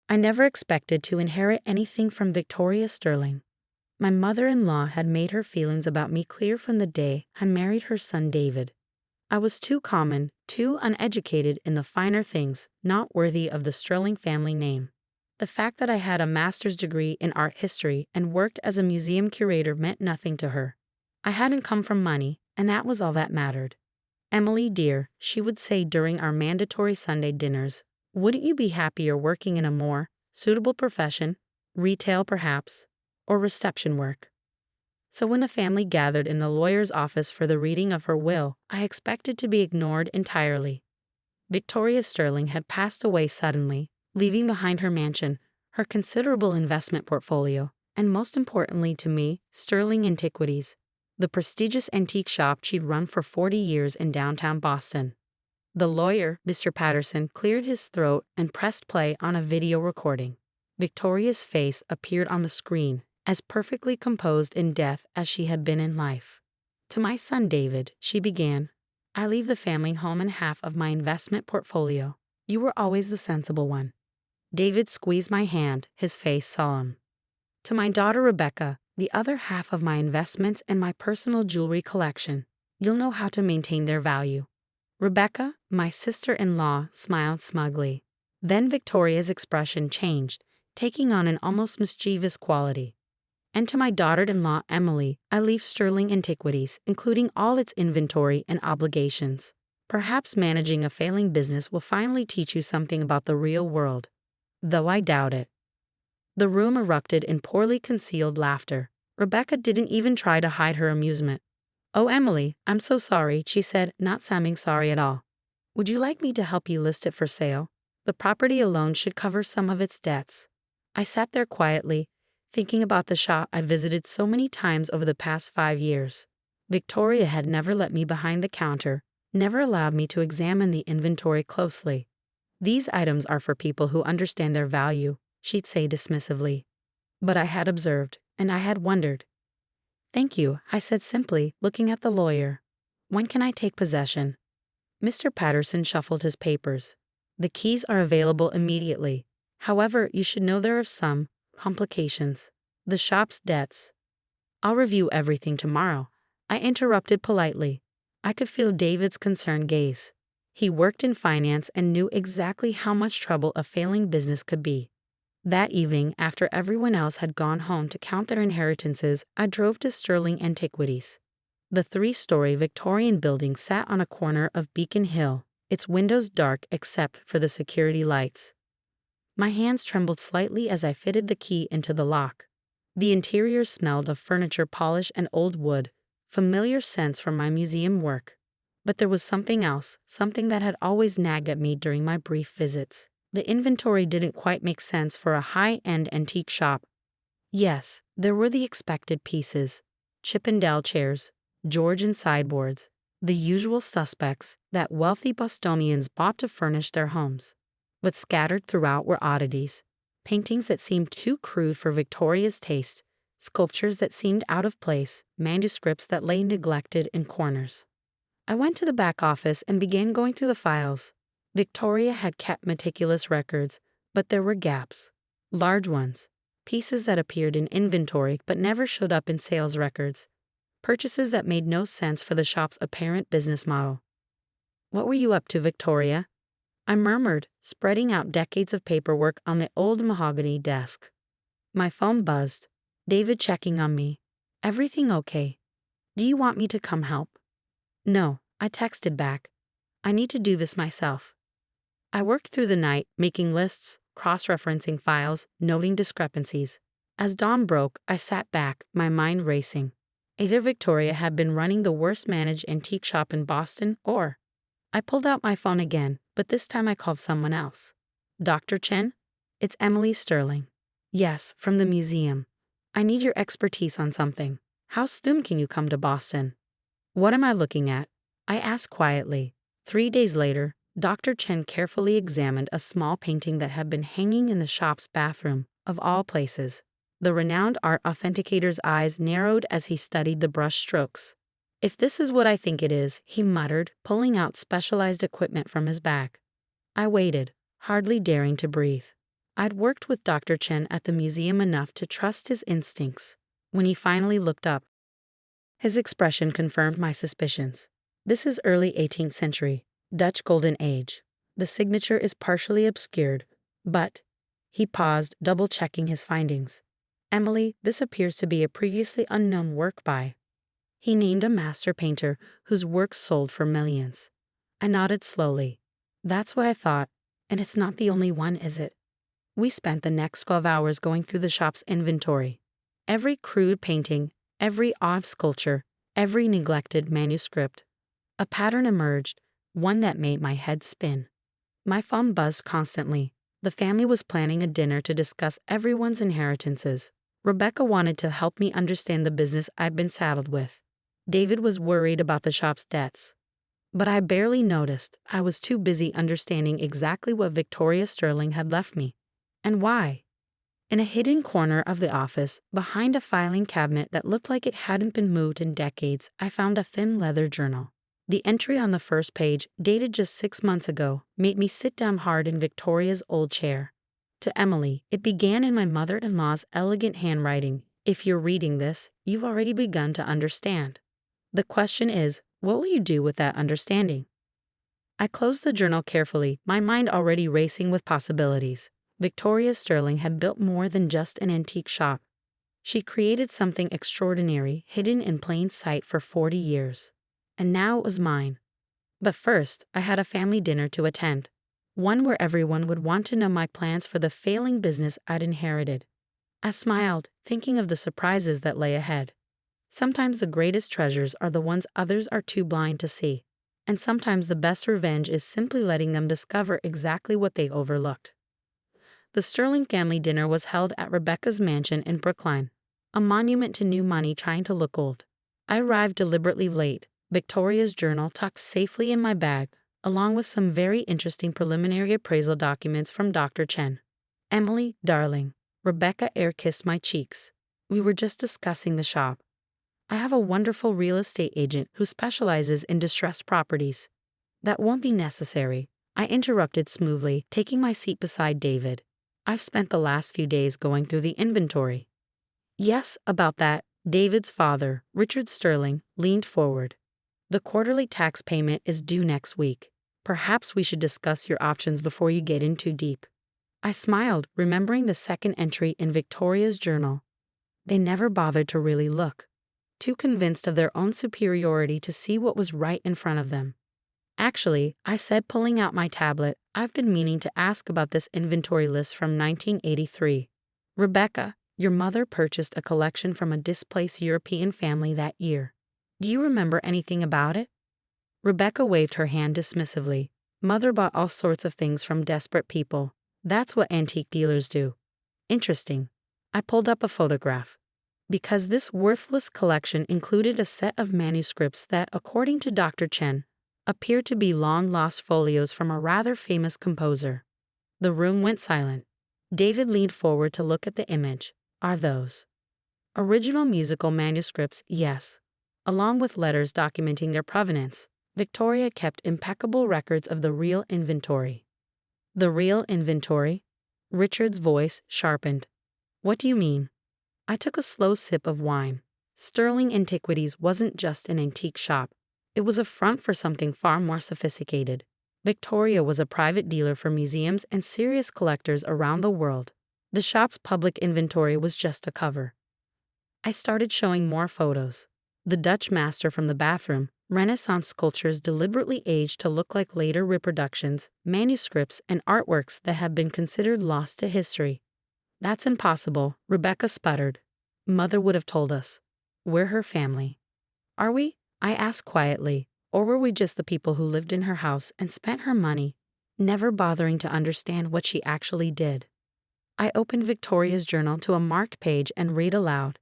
I never expected to inherit anything from Victoria Sterling. My mother-in-law had made her feelings about me clear from the day I married her son David. I was too common, too uneducated in the finer things, not worthy of the Sterling family name. The fact that I had a master's degree in art history and worked as a museum curator meant nothing to her. I hadn't come from money, and that was all that mattered. "Emily, dear," she would say during our mandatory Sunday dinners, "wouldn't you be happier working in a more suitable profession, retail perhaps, or reception work?" So when the family gathered in the lawyer's office for the reading of her will, I expected to be ignored entirely. Victoria Sterling had passed away suddenly, leaving behind her mansion, her considerable investment portfolio, and most importantly to me, Sterling Antiquities, the prestigious antique shop she'd run for 40 years in downtown Boston. The lawyer, Mr. Patterson, cleared his throat and pressed play on a video recording. Victoria's face appeared on the screen, as perfectly composed in death as she had been in life. "To my son David," she began, "I leave the family home and half of my investment portfolio. You were always the sensible one." David squeezed my hand, his face solemn. "To my daughter Rebecca, the other half of my investments and my personal jewelry collection. You'll know how to maintain their value." Rebecca, my sister-in-law, smiled smugly. Then Victoria's expression changed, taking on an almost mischievous quality. "And to my daughter-in-law Emily, I leave Sterling Antiquities, including all its inventory and obligations. Perhaps managing a failing business will finally teach you something about the real world. Though I doubt it." The room erupted in poorly concealed laughter. Rebecca didn't even try to hide her amusement. "Oh, Emily, I'm so sorry," she said, not sounding sorry at all. "Would you like me to help you list it for sale? The property alone should cover some of its debts." I sat there quietly, thinking about the shop I'd visited so many times over the past 5 years. Victoria had never let me behind the counter, never allowed me to examine the inventory closely. "These items are for people who understand their value," she'd say dismissively. But I had observed, and I had wondered. "Thank you," I said simply, looking at the lawyer. "When can I take possession?" Mr. Patterson shuffled his papers. "The keys are available immediately. However, you should know there are some complications. The shop's debts." "I'll review everything tomorrow," I interrupted politely. I could feel David's concerned gaze. He worked in finance and knew exactly how much trouble a failing business could be. That evening, after everyone else had gone home to count their inheritances, I drove to Sterling Antiquities. The 3-story Victorian building sat on a corner of Beacon Hill, its windows dark except for the security lights. My hands trembled slightly as I fitted the key into the lock. The interior smelled of furniture polish and old wood, familiar scents from my museum work. But there was something else, something that had always nagged at me during my brief visits. The inventory didn't quite make sense for a high-end antique shop. Yes, there were the expected pieces: Chippendale chairs, Georgian sideboards, the usual suspects that wealthy Bostonians bought to furnish their homes. But scattered throughout were oddities: paintings that seemed too crude for Victoria's taste, sculptures that seemed out of place, manuscripts that lay neglected in corners. I went to the back office and began going through the files. Victoria had kept meticulous records, but there were gaps. Large ones. Pieces that appeared in inventory but never showed up in sales records. Purchases that made no sense for the shop's apparent business model. "What were you up to, Victoria?" I murmured, spreading out decades of paperwork on the old mahogany desk. My phone buzzed. David checking on me. "Everything okay? Do you want me to come help?" "No," I texted back. "I need to do this myself." I worked through the night, making lists, cross-referencing files, noting discrepancies. As dawn broke, I sat back, my mind racing. Either Victoria had been running the worst-managed antique shop in Boston, or... I pulled out my phone again, but this time I called someone else. "Dr. Chen? It's Emily Sterling." "Yes, from the museum. I need your expertise on something. How soon can you come to Boston?" "What am I looking at?" I asked quietly. 3 days later, Dr. Chen carefully examined a small painting that had been hanging in the shop's bathroom, of all places. The renowned art authenticator's eyes narrowed as he studied the brush strokes. "If this is what I think it is," he muttered, pulling out specialized equipment from his bag. I waited, hardly daring to breathe. I'd worked with Dr. Chen at the museum enough to trust his instincts. When he finally looked up, his expression confirmed my suspicions. This is early 18th century, Dutch Golden Age. The signature is partially obscured, but he paused, double-checking his findings. Emily, this appears to be a previously unknown work by. He named a master painter whose works sold for millions. I nodded slowly. That's what I thought, and it's not the only one, is it? We spent the next 12 hours going through the shop's inventory. Every crude painting, every odd sculpture, every neglected manuscript. A pattern emerged, one that made my head spin. My phone buzzed constantly. The family was planning a dinner to discuss everyone's inheritances. Rebecca wanted to help me understand the business I'd been saddled with. David was worried about the shop's debts. But I barely noticed. I was too busy understanding exactly what Victoria Sterling had left me. And why? In a hidden corner of the office, behind a filing cabinet that looked like it hadn't been moved in decades, I found a thin leather journal. The entry on the first page, dated just 6 months ago, made me sit down hard in Victoria's old chair. To Emily, it began in my mother-in-law's elegant handwriting. If you're reading this, you've already begun to understand. The question is, what will you do with that understanding? I closed the journal carefully, my mind already racing with possibilities. Victoria Sterling had built more than just an antique shop. She created something extraordinary, hidden in plain sight for 40 years. And now it was mine. But first, I had a family dinner to attend. One where everyone would want to know my plans for the failing business I'd inherited. I smiled, thinking of the surprises that lay ahead. Sometimes the greatest treasures are the ones others are too blind to see. And sometimes the best revenge is simply letting them discover exactly what they overlooked. The Sterling family dinner was held at Rebecca's mansion in Brookline, a monument to new money trying to look old. I arrived deliberately late, Victoria's journal tucked safely in my bag, along with some very interesting preliminary appraisal documents from Dr. Chen. Emily, darling, Rebecca air-kissed my cheeks. We were just discussing the shop. I have a wonderful real estate agent who specializes in distressed properties. That won't be necessary, I interrupted smoothly, taking my seat beside David. I've spent the last few days going through the inventory. Yes, about that, David's father, Richard Sterling, leaned forward. The quarterly tax payment is due next week. Perhaps we should discuss your options before you get in too deep. I smiled, remembering the second entry in Victoria's journal. They never bothered to really look, too convinced of their own superiority to see what was right in front of them. Actually, I said, pulling out my tablet, I've been meaning to ask about this inventory list from 1983. Rebecca, your mother purchased a collection from a displaced European family that year. Do you remember anything about it? Rebecca waved her hand dismissively. Mother bought all sorts of things from desperate people. That's what antique dealers do. Interesting. I pulled up a photograph. Because this worthless collection included a set of manuscripts that, according to Dr. Chen, appeared to be long-lost folios from a rather famous composer. The room went silent. David leaned forward to look at the image. Are those original musical manuscripts? Yes. Along with letters documenting their provenance, Victoria kept impeccable records of the real inventory. The real inventory? Richard's voice sharpened. What do you mean? I took a slow sip of wine. Sterling Antiquities wasn't just an antique shop. It was a front for something far more sophisticated. Victoria was a private dealer for museums and serious collectors around the world. The shop's public inventory was just a cover. I started showing more photos. The Dutch master from the bathroom, Renaissance sculptures deliberately aged to look like later reproductions, manuscripts, and artworks that had been considered lost to history. That's impossible, Rebecca sputtered. Mother would have told us. We're her family. Are we? I asked quietly, or were we just the people who lived in her house and spent her money, never bothering to understand what she actually did? I opened Victoria's journal to a marked page and read aloud.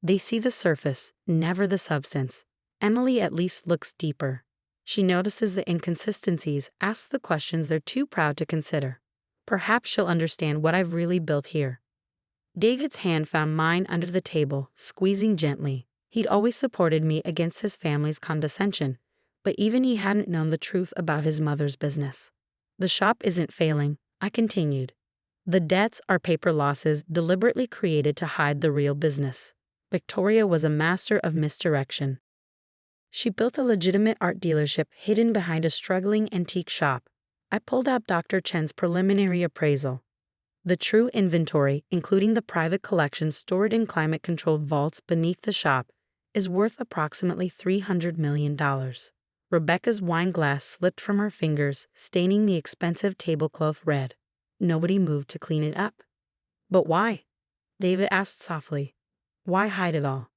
They see the surface, never the substance. Emily at least looks deeper. She notices the inconsistencies, asks the questions they're too proud to consider. Perhaps she'll understand what I've really built here. David's hand found mine under the table, squeezing gently. He'd always supported me against his family's condescension, but even he hadn't known the truth about his mother's business. The shop isn't failing, I continued. The debts are paper losses deliberately created to hide the real business. Victoria was a master of misdirection. She built a legitimate art dealership hidden behind a struggling antique shop. I pulled out Dr. Chen's preliminary appraisal. The true inventory, including the private collection stored in climate-controlled vaults beneath the shop, is worth approximately $300 million. Rebecca's wine glass slipped from her fingers, staining the expensive tablecloth red. Nobody moved to clean it up. But why? David asked softly. Why hide it all?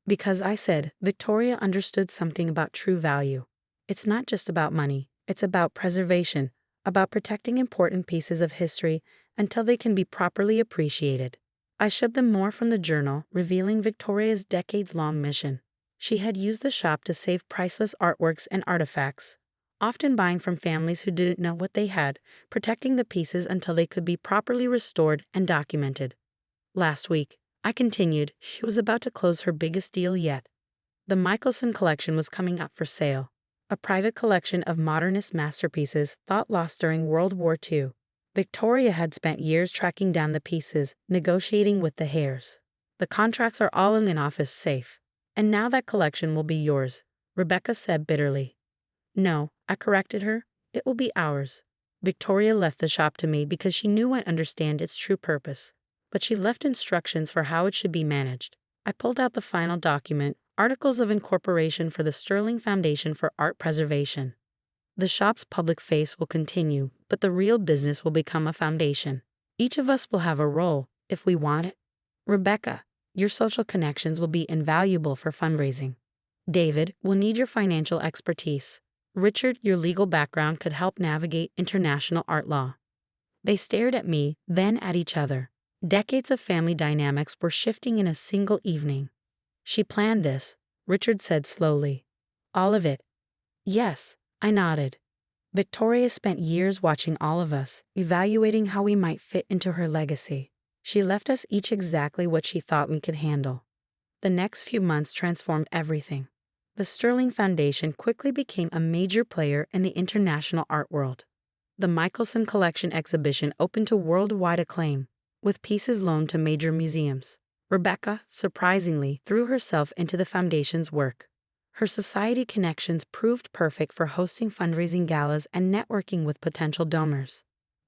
Because I said Victoria understood something about true value. It's not just about money, it's about preservation, about protecting important pieces of history until they can be properly appreciated. I showed them more from the journal, revealing Victoria's decades-long mission. She had used the shop to save priceless artworks and artifacts, often buying from families who didn't know what they had, protecting the pieces until they could be properly restored and documented. Last week, I continued, she was about to close her biggest deal yet. The Michelson collection was coming up for sale, a private collection of modernist masterpieces thought lost during World War II. Victoria had spent years tracking down the pieces, negotiating with the heirs. The contracts are all in an office safe. And now that collection will be yours, Rebecca said bitterly. No, I corrected her, it will be ours. Victoria left the shop to me because she knew I'd understand its true purpose. But she left instructions for how it should be managed. I pulled out the final document, Articles of Incorporation for the Sterling Foundation for Art Preservation. The shop's public face will continue, but the real business will become a foundation. Each of us will have a role, if we want it. Rebecca, your social connections will be invaluable for fundraising. David will need your financial expertise. Richard, your legal background could help navigate international art law. They stared at me, then at each other. Decades of family dynamics were shifting in a single evening. She planned this, Richard said slowly. All of it. Yes, I nodded. Victoria spent years watching all of us, evaluating how we might fit into her legacy. She left us each exactly what she thought we could handle. The next few months transformed everything. The Sterling Foundation quickly became a major player in the international art world. The Michelson Collection exhibition opened to worldwide acclaim, with pieces loaned to major museums. Rebecca, surprisingly, threw herself into the foundation's work. Her society connections proved perfect for hosting fundraising galas and networking with potential donors.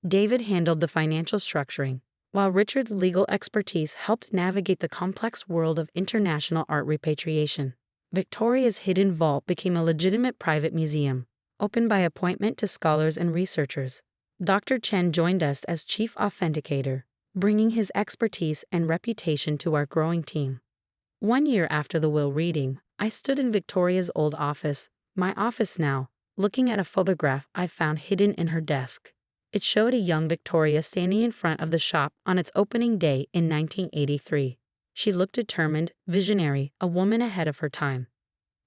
David handled the financial structuring, while Richard's legal expertise helped navigate the complex world of international art repatriation. Victoria's hidden vault became a legitimate private museum, open by appointment to scholars and researchers. Dr. Chen joined us as chief authenticator, bringing his expertise and reputation to our growing team. 1 year after the will reading, I stood in Victoria's old office, my office now, looking at a photograph I found hidden in her desk. It showed a young Victoria standing in front of the shop on its opening day in 1983. She looked determined, visionary, a woman ahead of her time.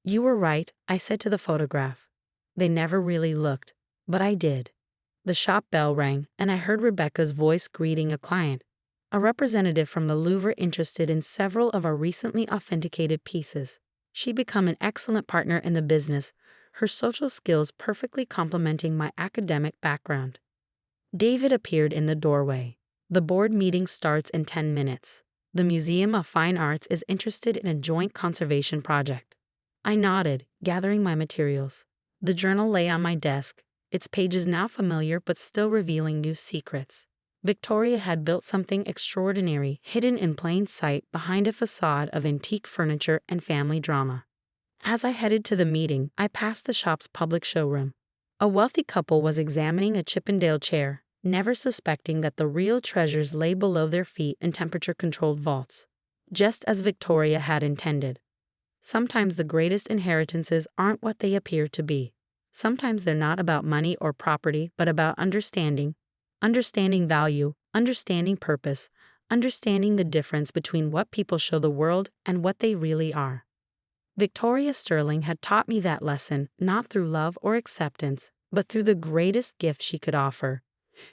You were right, I said to the photograph. They never really looked, but I did. The shop bell rang, and I heard Rebecca's voice greeting a client, a representative from the Louvre interested in several of our recently authenticated pieces. She'd become an excellent partner in the business, her social skills perfectly complementing my academic background. David appeared in the doorway. The board meeting starts in 10 minutes. The Museum of Fine Arts is interested in a joint conservation project. I nodded, gathering my materials. The journal lay on my desk, its pages now familiar but still revealing new secrets. Victoria had built something extraordinary, hidden in plain sight behind a facade of antique furniture and family drama. As I headed to the meeting, I passed the shop's public showroom. A wealthy couple was examining a Chippendale chair, never suspecting that the real treasures lay below their feet in temperature-controlled vaults, just as Victoria had intended. Sometimes the greatest inheritances aren't what they appear to be. Sometimes they're not about money or property, but about understanding value, understanding purpose, understanding the difference between what people show the world and what they really are. Victoria Sterling had taught me that lesson not through love or acceptance, but through the greatest gift she could offer: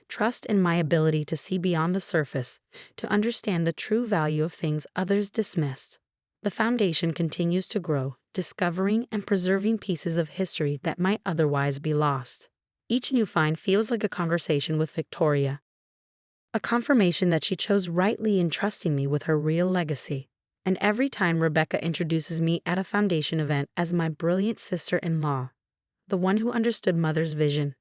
trust in my ability to see beyond the surface, to understand the true value of things others dismissed. The foundation continues to grow, discovering and preserving pieces of history that might otherwise be lost. Each new find feels like a conversation with Victoria, A confirmation that she chose rightly in trusting me with her real legacy. And every time Rebecca introduces me at a foundation event as my brilliant sister-in-law, the one who understood Mother's vision,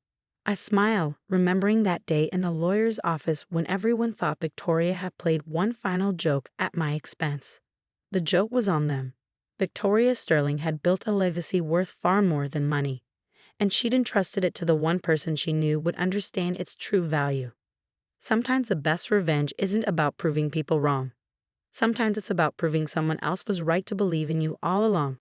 I smile, remembering that day in the lawyer's office when everyone thought Victoria had played one final joke at my expense. The joke was on them. Victoria Sterling had built a legacy worth far more than money, and she'd entrusted it to the one person she knew would understand its true value. Sometimes the best revenge isn't about proving people wrong. Sometimes it's about proving someone else was right to believe in you all along.